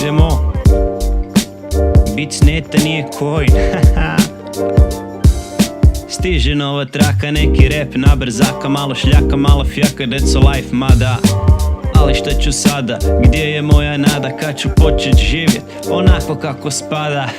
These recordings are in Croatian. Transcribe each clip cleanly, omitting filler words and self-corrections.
Idemo. Bit sneta nije coin. Stiže nova traka, neki rap na brzaka, malo šljaka, malo fjaka, that's a life, mada. Ali šta ću sada, gdje je moja nada, kad ću počet živjet onako kako spada.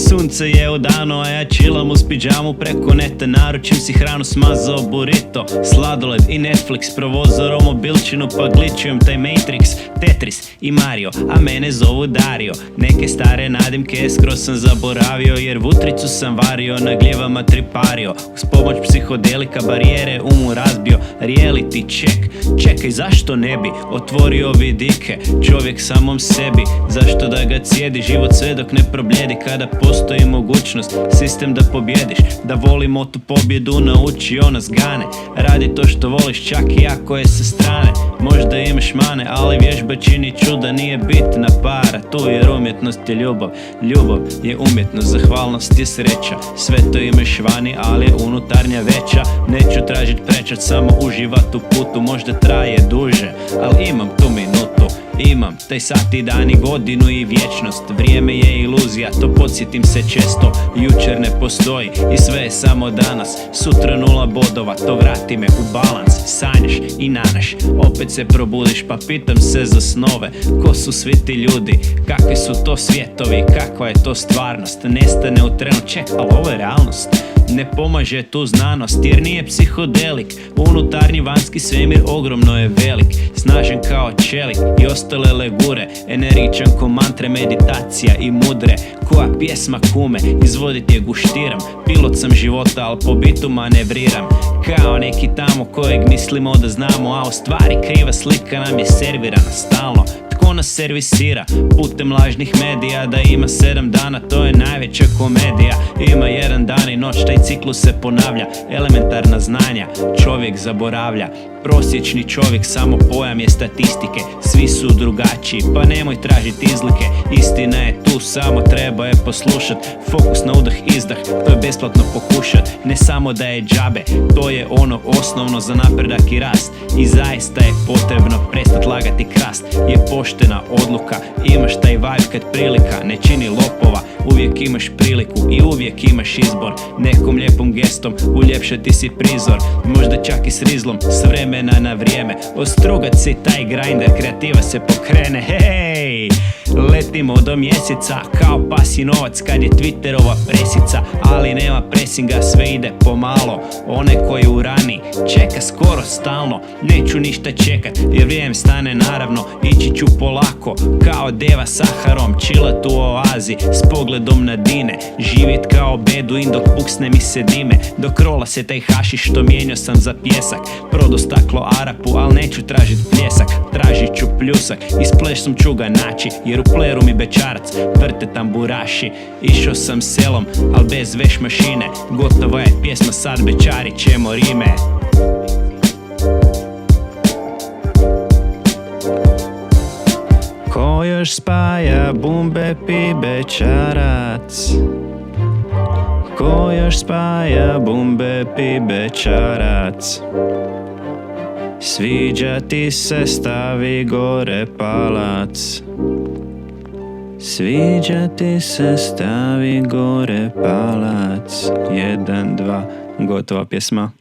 Sunce je udano, a ja chillam uz pidžamu, preko neta naručim si hranu, smazao burrito, sladoled i Netflix, provozao romobilčinu pa glitchujem taj Matrix, Tetris i Mario, a mene zovu Dario. Neke stare nadimke skroz sam zaboravio, jer vutricu sam vario, na gljevama tripario, uz pomoć psihodelika barijere umu razbio. Reality check, čekaj zašto ne bi otvorio vidike, čovjek samom sebi, zašto da ga cijedi život sve dok ne probljedi, kada postoji mogućnost sistem da pobjediš, da volimo tu pobjedu, naučio nas gane, radi to što voliš čak i ako je sa strane. Možda imaš mane, ali vježba čini čuda, nije bitna para tu, jer umjetnost je ljubav, ljubav je umjetnost, zahvalnost je sreća, sve to imaš vani, ali je unutarnja veća. Neću tražit prečat, samo uživat u putu, možda traje duže, ali imam tu minutu. Imam taj sat i dan i godinu i vječnost, vrijeme je iluzija, to podsjetim se često. Jučer ne postoji i sve je samo danas, sutra 0 bodova, to vrati me u balans. Sanjaš i nanaš, opet se probudiš, pa pitam se za snove, ko su svi ti ljudi, kakvi su to svjetovi, kakva je to stvarnost. Nestane u trenu, ček, ali ovo je realnost. Ne pomaže tu znanost, jer nije psihodelik, unutarnji vanjski svemir ogromno je velik, snažan kao čelik i ostale legure, energičan ko mantre, meditacija i mudre. Koja pjesma kume, izvodit je guštiram, pilot sam života, al po bitu manevriram, kao neki tamo kojeg mislimo da znamo, a u stvari kriva slika nam je servirana stalno. Tko nas servisira putem lažnih medija, da ima 7 dana, to je najveća komedija. Ima jedan dan i noć, taj ciklus se ponavlja, elementarna znanja čovjek zaboravlja. Prosječni čovjek samo pojam je statistike, svi su drugačiji, pa nemoj tražiti izlike. Istina je tu, samo treba je poslušat, fokus na udah izdah, to je besplatno pokušat. Ne samo da je džabe, to je ono osnovno za napredak i rast. I zaista je potrebno prestat lagati krast, je poštena odluka, imaš taj vibe kad prilika ne čini lopova. Uvijek imaš priliku i uvijek imaš izbor, nekom lijepom gestom uljepšati si prizor, možda čak i s rizlom, s vremena na vrijeme. Ostrugat si taj grinder, kreativa se pokrene, hej! Letimo do mjeseca kao pasinovac kad je Twitterova presica, ali nema presinga, sve ide pomalo. One koji u rani čeka skoro stalno, neću ništa čekat jer vrijeme stane naravno. Ići ću polako kao deva saharom, chillat u oazi s pogledom na dine, živjet kao beduin dok puksne mi se dime, dok rola se taj hašiš što mijenio sam za pjesak. Prodo staklo Arapu, al neću tražit pljesak, tražit ću pljusak i s plesom ću ga naći, jer u pleru mi bečarac vrte tamburaši. Išao sam selom, al bez veš mašine, gotova je pjesma, sad bečarit ćemo rime. Ko još spaja bumbe pi bečarac, ko još spaja bumbe pi bečarac. Sviđa ti se, stavi gore palac. Sviđa ti se, stavi gore palac. 1, 2, gotova pjesma.